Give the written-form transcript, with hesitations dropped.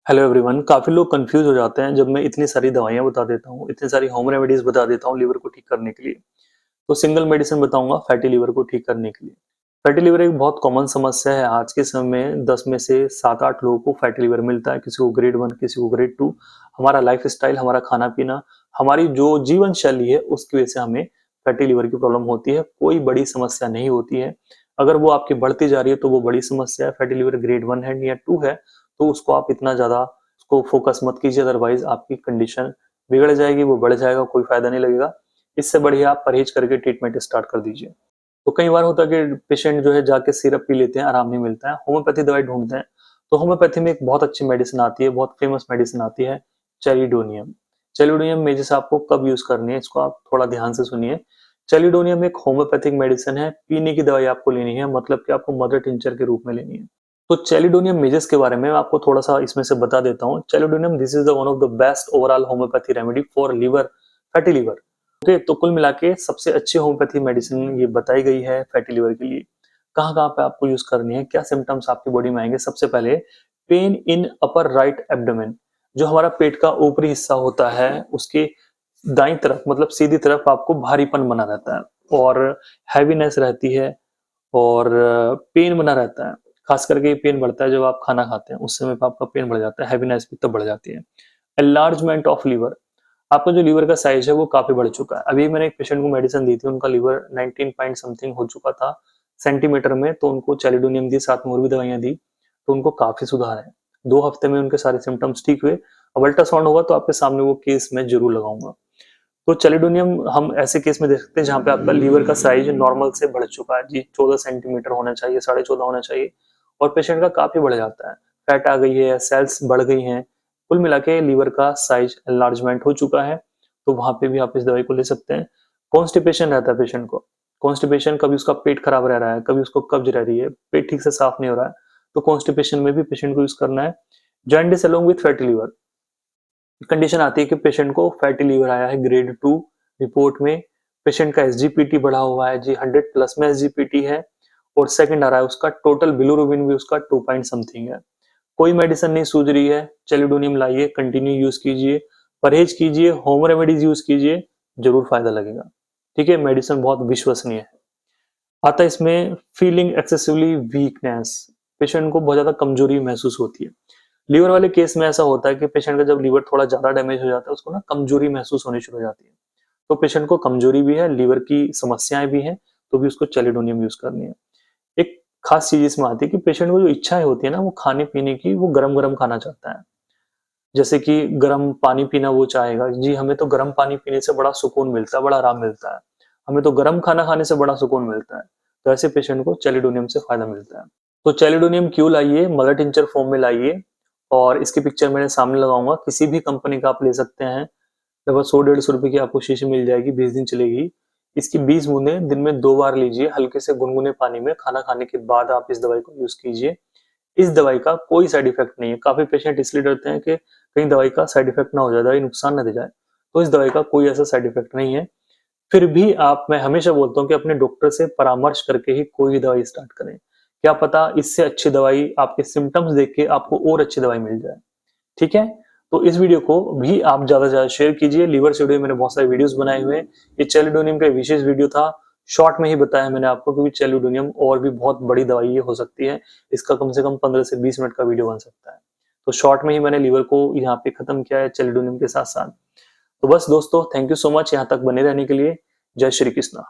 Hello everyone. काफ़ी लोग confuse हो जाते हैं जब मैं इतनी सारी दवाइयाँ बता देता हूँ, इतनी सारी होम रेमेडीज़ बता देता हूँ लीवर को ठीक करने के लिए। तो सिंगल मेडिसिन बताऊँगा फैटी लीवर को ठीक करने के लिए। फैटी लीवर एक बहुत कॉमन समस्या है आज के समय में 10 में से 7-8 लोगों को फैटी लीवर मिलता है, किसी को ग्रेड 1, किसी को ग्रेड 2। हमारा लाइफ़स्टाइल, हमारा खाना-पीना, हमारी जो जीवन शैली है उसकी वजह से हमें फैटी लीवर की प्रॉब्लम होती है। कोई बड़ी समस्या नहीं होती है। अगर वो आपकी बढ़ती जा रही है तो वो बड़ी समस्या है। फैटी लीवर ग्रेड 1 है या 2 है तो उसको आप इतना ज़्यादा उसको फोकस मत कीजिए, अदरवाइज आपकी कंडीशन बिगड़ जाएगी, वो बढ़ जाएगा, कोई फायदा नहीं लगेगा। इससे बढ़िया आप परहेज करके ट्रीटमेंट स्टार्ट कर दीजिए। तो कई बार होता है कि पेशेंट जो है जाके सिरप पी लेते हैं, आराम नहीं मिलता है, होम्योपैथी दवाई ढूंढते हैं। तो होम्योपैथी में एक बहुत अच्छी मेडिसिन आती है, बहुत फेमस मेडिसिन आती है, चेलिडोनियम। चेलिडोनियम में जैसे आपको कब यूज करनी है, इसको आप थोड़ा ध्यान से सुनिए। चेलिडोनियम एक होम्योपैथिक मेडिसिन है, पीने की दवाई आपको लेनी है, मतलब कि आपको मदर टिंचर के रूप में लेनी है। तो चेलिडोनियम मेजर्स के बारे में मैं आपको थोड़ा सा इसमें से बता देता हूँ। Chelidonium this is the one of the best overall homeopathy remedy for liver, fatty liver. Okay, तो कुल मिला के सबसे अच्छी होम्योपैथी मेडिसिन ये बताई गई है फैटी लीवर के लिए। कहाँ कहाँ पे आपको यूज करनी है, क्या सिम्टम्स आपकी बॉडी में आएंगे। सबसे पहले pain in upper right abdomen, जो हमारा पेट का ऊपरी हिस्सा होता है उसके दाईं तरफ, मतलब सीधी तरफ आपको भारीपन बना रहता है और हैवीनेस रहती है और पेन बना रहता है। खास करके ये पेन बढ़ता है जब आप खाना खाते हैं, उस समय पे आपका पेन बढ़ जाता है, हैवीनेस भी तब बढ़ जाती है। एनलार्जमेंट ऑफ लीवर, आपका जो लीवर का साइज है वो काफी बढ़ चुका है। अभी मैंने एक पेशेंट को मेडिसिन दी थी, उनका लीवर 19 पॉइंट समथिंग हो चुका था सेंटीमीटर में, तो उनको चैलिडोनियम दी, साथ में और भी दवाइयां दी, तो उनको काफी सुधार है। 2 हफ्ते में उनके सारे सिम्टम्स ठीक हुए। अब अल्ट्रासाउंड होगा तो आपके सामने वो केस मैं जरूर लगाऊंगा। तो चैलिडोनियम हम ऐसे केस में देख सकते हैं जहाँ पे आपका लीवर का साइज नॉर्मल से बढ़ चुका है, जी 14 सेंटीमीटर होना चाहिए, 14.5 होना चाहिए, और पेशेंट का काफी बढ़ जाता है। फैट आ गई है, सेल्स बढ़ गई हैं, कुल मिला के लीवर का साइज एनलार्जमेंट हो चुका है। तो वहां पे भी आप इस दवाई को ले सकते हैं। कॉन्स्टिपेशन रहता है पेशेंट को, कॉन्स्टिपेशन, कभी उसका पेट खराब रह रहा है, कभी उसको कब्ज रह रही है, पेट ठीक से साफ नहीं हो रहा है, तो कॉन्स्टिपेशन में भी पेशेंट को यूज करना है। Jaundice along with fatty liver, condition आती है कि पेशेंट को फैटी लीवर आया है ग्रेड 2, रिपोर्ट में पेशेंट का एसजीपीटी बढ़ा हुआ है, जी 100 प्लस में एसजीपीटी है, और सेकंड आ रहा है उसका टोटल बिलिरुबिन भी उसका 2 पॉइंट समथिंग है। कोई मेडिसिन नहीं सूझ रही है, चेलिडोनियम लाइए, कंटिन्यू यूज कीजिए, परहेज कीजिए, होम रेमेडीज यूज कीजिए, जरूर फायदा लगेगा। ठीक है, मेडिसिन बहुत विश्वसनीय है। आता है इसमें फीलिंग एक्सेसिवली वीकनेस, पेशेंट को बहुत ज्यादा कमजोरी महसूस होती है। लीवर वाले केस में ऐसा होता है कि पेशेंट का जब लीवर थोड़ा ज्यादा डैमेज हो जाता है, उसको ना कमजोरी महसूस होनी शुरू हो जाती है। तो पेशेंट को कमजोरी भी है, लीवर की समस्याएं भी हैं, तो भी उसको चेलिडोनियम यूज करनी है। एक खास चीज इसमें आती है कि पेशेंट को जो इच्छाएं होती है ना वो खाने पीने की, वो गरम गरम खाना चाहता है। जैसे कि गरम पानी पीना वो चाहेगा, जी हमें तो गरम पानी पीने से बड़ा सुकून मिलता है, बड़ा आराम मिलता है, हमें तो गरम खाना खाने से बड़ा सुकून मिलता है। तो ऐसे पेशेंट को चेलिडोनियम से फायदा मिलता है। तो चेलिडोनियम क्यों लाइए, मदर टिंचर फॉर्म में लाइए, और इसकी पिक्चर मैंने सामने लगाऊंगा, किसी भी कंपनी का आप ले सकते हैं। लगभग 100-150 रुपए की आपको शीशी मिल जाएगी, 20 दिन चलेगी। इसकी 20 बूंदें दिन में 2 बार लीजिए, हल्के से गुनगुने पानी में, खाना खाने के बाद आप इस दवाई को यूज कीजिए। इस दवाई का कोई साइड इफेक्ट नहीं है। काफी पेशेंट इसलिए डरते हैं कि कहीं दवाई का साइड इफेक्ट ना हो जाए, दवाई नुकसान ना दे जाए, तो इस दवाई का कोई ऐसा साइड इफेक्ट नहीं है। फिर भी आप, मैं हमेशा बोलता हूँ कि अपने डॉक्टर से परामर्श करके ही कोई भी दवाई स्टार्ट करें। क्या पता इससे अच्छी दवाई आपके सिम्टम्स देख के आपको और अच्छी दवाई मिल जाए। ठीक है, तो इस वीडियो को भी आप ज्यादा से ज्यादा शेयर कीजिए। लीवर से जुड़े मैंने बहुत सारे वीडियोस बनाए हुए हैं, ये चेलिडोनियम का विशेष वीडियो था, शॉर्ट में ही बताया मैंने आपको, क्योंकि चेलिडोनियम और भी बहुत बड़ी दवाई ये हो सकती है, इसका कम से कम 15 से 20 मिनट का वीडियो बन सकता है। तो शॉर्ट में ही मैंने लीवर को यहाँ पे खत्म किया है चेलिडोनियम के साथ साथ। तो बस दोस्तों, थैंक यू सो मच यहाँ तक बने रहने के लिए। जय श्री कृष्णा।